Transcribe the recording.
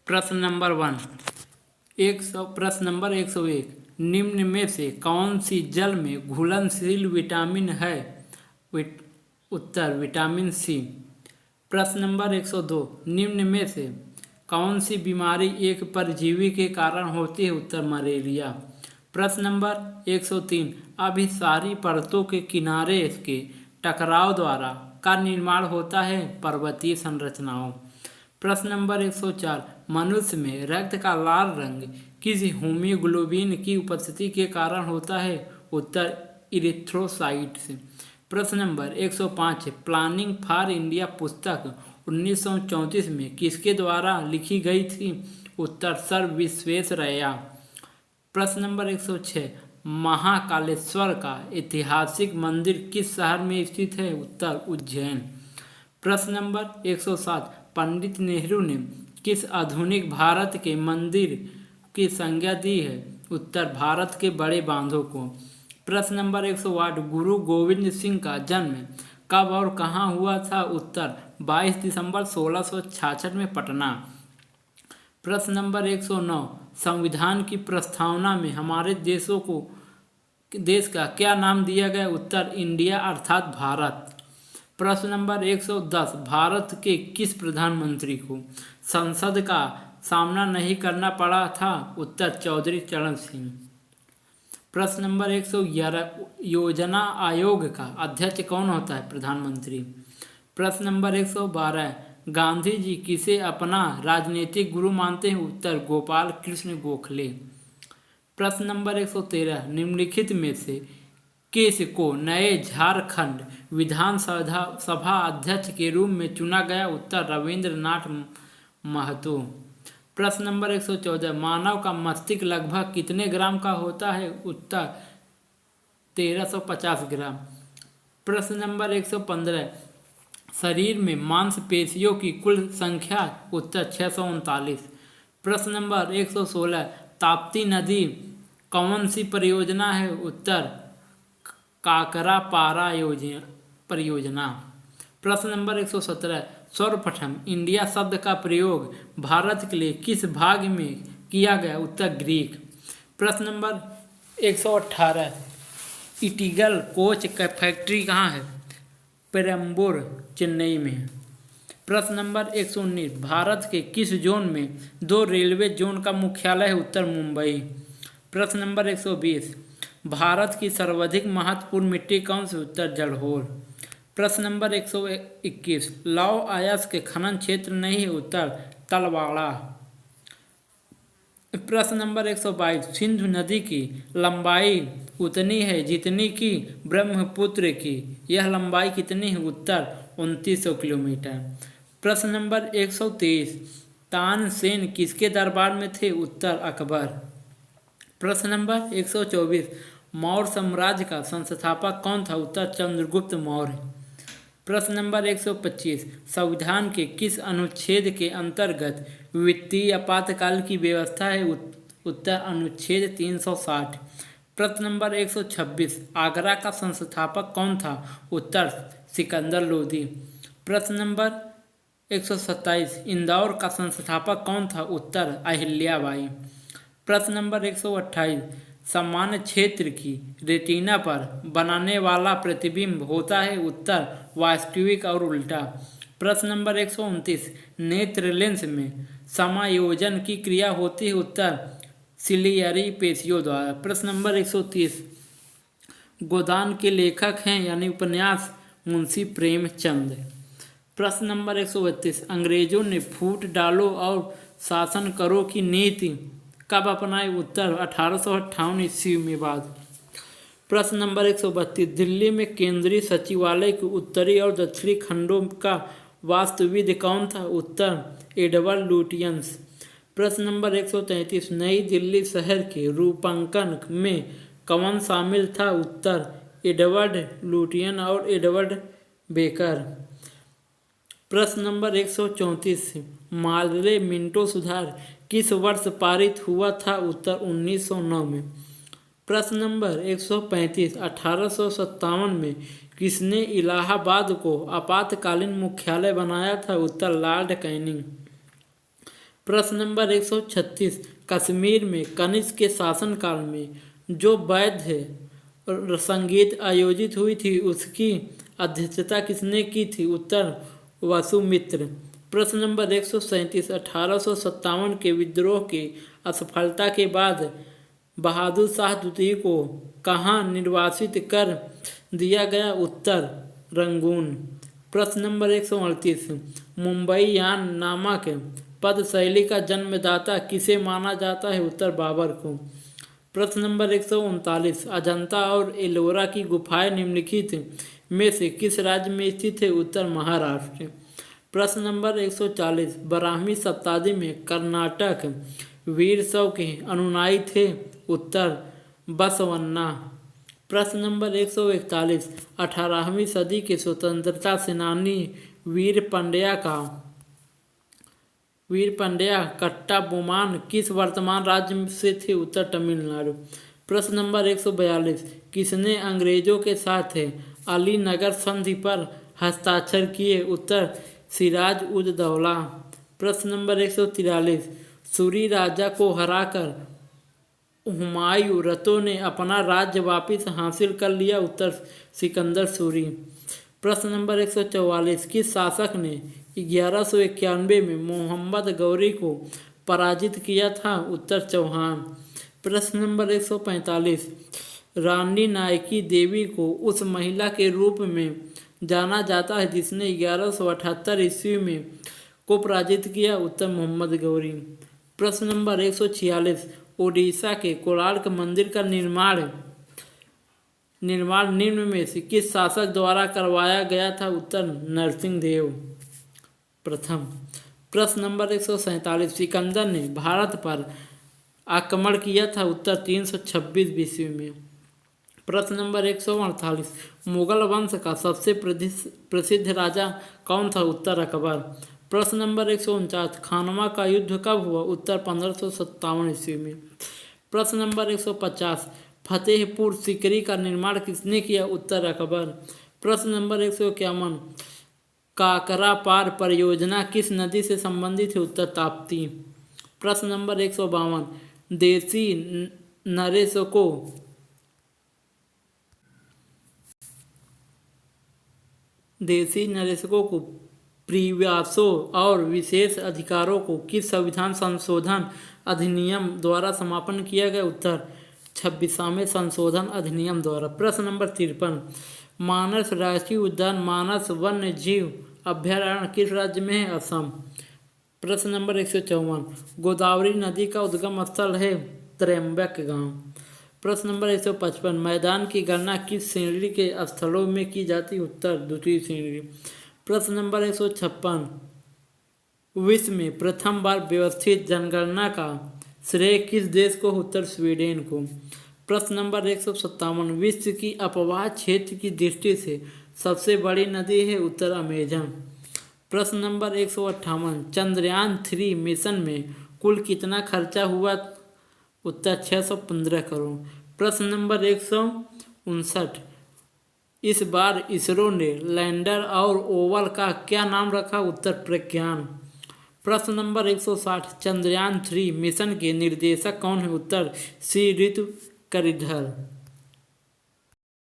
प्रश्न नंबर 101, निम्न में से कौन सी जल में घुलनशील विटामिन है? उत्तर विटामिन सी। प्रश्न नंबर 102, निम्न में से कौन सी बीमारी एक परजीवी के कारण होती है? उत्तर मलेरिया। प्रश्न नंबर 103, अभिसारी परतों के किनारे के टकराव द्वारा का निर्माण होता है? पर्वतीय संरचनाओं। प्रश्न नंबर 104, मनुष्य में रक्त का लाल रंग किस हीमोग्लोबिन की उपस्थिति के कारण होता है? उत्तर इरिथ्रोसाइट से। प्रश्न नंबर 105, प्लानिंग फॉर इंडिया पुस्तक 1934 में किसके द्वारा लिखी गई थी? उत्तर सर विश्वेश्वरैया। प्रश्न नंबर 106, महाकालेश्वर का ऐतिहासिक मंदिर किस शहर में स्थित है? उत्तर उज्जैन। प्रश्न नंबर 107, पंडित नेहरू ने किस आधुनिक भारत के मंदिर की संज्ञा दी है? उत्तर भारत के बड़े बांधों को। प्रश्न नंबर 108, गुरु गोविंद सिंह का जन्म कब और कहाँ हुआ था? उत्तर 22 दिसंबर 1666 में पटना। प्रश्न नंबर 109, संविधान की प्रस्तावना में हमारे देश का क्या नाम दिया गया? उत्तर इंडिया अर्थात भारत। प्रश्न नंबर 110, भारत के किस प्रधानमंत्री को संसद का सामना नहीं करना पड़ा था? उत्तर चौधरी चरण सिंह। प्रश्न नंबर 111, योजना आयोग का अध्यक्ष कौन होता है? प्रधानमंत्री। प्रश्न नंबर 112, गांधी जी किसे अपना राजनीतिक गुरु मानते हैं? उत्तर गोपाल कृष्ण गोखले। प्रश्न नंबर 113, निम्नलिखित में से किस को नए झारखंड विधानसभा अध्यक्ष के रूप में चुना गया? उत्तर रविंद्रनाथ महतो। प्रश्न नंबर 114, मानव का मस्तिष्क लगभग कितने ग्राम का होता है? उत्तर 1350 ग्राम। प्रश्न नंबर 115, शरीर में मांसपेशियों की कुल संख्या? उत्तर 639। प्रश्न नंबर 116, ताप्ती नदी कौन सी परियोजना है? उत्तर काकरा पारा परियोजना। प्रश्न नंबर 117, सर्वप्रथम इंडिया शब्द का प्रयोग भारत के लिए किस भाग में किया गया? उत्तर ग्रीक। प्रश्न नंबर 118, इटिगल कोच का फैक्ट्री कहाँ है? पेरम्बूर चेन्नई में। प्रश्न नंबर 119, भारत के किस जोन में 2 रेलवे जोन का मुख्यालय है? उत्तर मुंबई। प्रश्न नंबर 120, भारत की सर्वाधिक महत्वपूर्ण मिट्टी कौन सी? उत्तर जड़होर। प्रश्न नंबर 121, लौह अयस्क के खनन क्षेत्र नहीं है? उत्तर तलवाड़ा। प्रश्न नंबर 122, सिंधु नदी की लंबाई उतनी है जितनी की ब्रह्मपुत्र की, यह लंबाई कितनी है? उत्तर 2900 किलोमीटर। प्रश्न नंबर 123, तानसेन किसके दरबार में थे? उत्तर अकबर। प्रश्न नंबर 124, मौर्य साम्राज्य का संस्थापक कौन था? उत्तर चंद्रगुप्त मौर्य। प्रश्न नंबर 125, संविधान के किस अनुच्छेद के अंतर्गत वित्तीय आपातकाल की व्यवस्था है? उत्तर अनुच्छेद 360। प्रश्न नंबर 126, आगरा का संस्थापक कौन था? उत्तर सिकंदर लोदी। प्रश्न नंबर 127, इंदौर का संस्थापक कौन था? उत्तर अहिल्याबाई। प्रश्न नंबर 128, सामान्य क्षेत्र की रेटिना पर बनाने वाला प्रतिबिंब होता है? उत्तर वास्तविक और उल्टा। प्रश्न नंबर 129, नेत्र लेंस में समायोजन की क्रिया होती है? उत्तर सिलियरी पेशियों द्वारा। प्रश्न नंबर 130, गोदान के लेखक हैं यानी उपन्यास मुंशी प्रेमचंद। प्रश्न नंबर 132, अंग्रेजों ने फूट डालो और शासन करो की नीति कब अपनाई? उत्तर 1858 ईस्वी में बाद। प्रश्न नंबर 132, दिल्ली में केंद्रीय सचिवालय के उत्तरी और दक्षिणी खंडों का वास्तुविद कौन था? उत्तर एडवर्ड लुटियंस। प्रश्न नंबर 133, नई दिल्ली शहर के रूपांकन में कौन शामिल था? उत्तर एडवर्ड लुटियन और एडवर्ड बेकर। प्रश्न नंबर 134, मार्ले मिंटो सुधार किस वर्ष पारित हुआ था? उत्तर 1909 में। प्रश्न नंबर 135, 1857 में किसने इलाहाबाद को आपातकालीन मुख्यालय बनाया था? उत्तर लॉर्ड कैनिंग। प्रश्न नंबर 136, कश्मीर में कनिष्क के शासनकाल में जो वैद्य संगीत आयोजित हुई थी उसकी अध्यक्षता किसने की थी? उत्तर वसुमित्र। प्रश्न नंबर 137, 1857 के विद्रोह की असफलता के बाद बहादुर शाह द्वितीय को कहाँ निर्वासित कर दिया गया? उत्तर रंगून। प्रश्न नंबर 138, मुंबईयान नामक पद शैली का जन्मदाता किसे माना जाता है? उत्तर बाबर को। प्रश्न नंबर 139, अजंता और एलोरा की गुफाएं निम्नलिखित में से किस राज्य में स्थित है? उत्तर महाराष्ट्र। प्रश्न नंबर 140, 12वीं शताब्दी में कर्नाटक वीर शैव के अनुयायी थे? उत्तर बसवन्ना। प्रश्न नंबर 141, 18वीं सदी के स्वतंत्रता सेनानी वीर पंड्या कट्टाबोमान किस वर्तमान राज्य से थे? उत्तर तमिलनाडु। प्रश्न नंबर 142, किसने अंग्रेजों के साथ अलीनगर संधि पर हस्ताक्षर किए? उत्तर सिराज उद दौला। प्रश्न नंबर 143, सूरी राजा को हराकर हुमायूं रतो ने अपना राज्य वापिस हासिल कर लिया? उत्तर सिकंदर सूरी। प्रश्न नंबर 144, किस शासक ने 1191 में मोहम्मद गौरी को पराजित किया था? उत्तर चौहान। प्रश्न नंबर 145, रानी नायकी देवी को उस महिला के रूप में जाना जाता है जिसने 1178 ईस्वी में को पराजित किया? उत्तर मोहम्मद गौरी। प्रश्न नंबर 146, ओडिशा के कोणार्क मंदिर का निर्माण निम्न में से किस शासक द्वारा करवाया गया था? उत्तर नरसिंह देव प्रथम। प्रश्न नंबर 147, सिकंदर ने भारत पर आक्रमण किया था? उत्तर 326 ईस्वी में। प्रश्न नंबर 148, मुगल वंश का सबसे प्रसिद्ध राजा कौन था? उत्तर अकबर। प्रश्न नंबर 149, खानवा का युद्ध कब हुआ? उत्तर 1557 ईस्वी में। प्रश्न नंबर 150, फतेहपुर सीकरी का निर्माण किसने किया? उत्तर अकबर। प्रश्न नंबर 151, काकरा पार परियोजना किस नदी से संबंधित है? उत्तर ताप्ती। प्रश्न नंबर 152, देशी नरेशकों को प्रयासों और विशेष अधिकारों को किस संविधान संशोधन अधिनियम द्वारा समापन किया गया? उत्तर 26वें संशोधन अधिनियम द्वारा। प्रश्न नंबर 53, मानस राष्ट्रीय उद्यान मानस वन्य जीव अभ्यारण्य किस राज्य में है? असम। प्रश्न नंबर 154, गोदावरी नदी का उद्गम स्थल है? त्र्यंबकगांव। प्रश्न नंबर 155, मैदान की गणना किस श्रेणी के स्थलों में की जाती है? उत्तर द्वितीय श्रेणी। प्रश्न नंबर 156, विश्व में प्रथम बार व्यवस्थित जनगणना का श्रेय किस देश को? उत्तर स्वीडन को। प्रश्न नंबर 157, विश्व की अपवाह क्षेत्र की दृष्टि से सबसे बड़ी नदी है? उत्तर अमेजन। प्रश्न नंबर 158, चंद्रयान 3 मिशन में कुल कितना खर्चा हुआ? उत्तर 615 करोड़। प्रश्न नंबर 159, इस बार इसरो ने लैंडर और ओवल का क्या नाम रखा? उत्तर प्रज्ञान। प्रश्न नंबर 160, चंद्रयान 3 मिशन के निर्देशक कौन है? उत्तर सी ऋतु करिधर।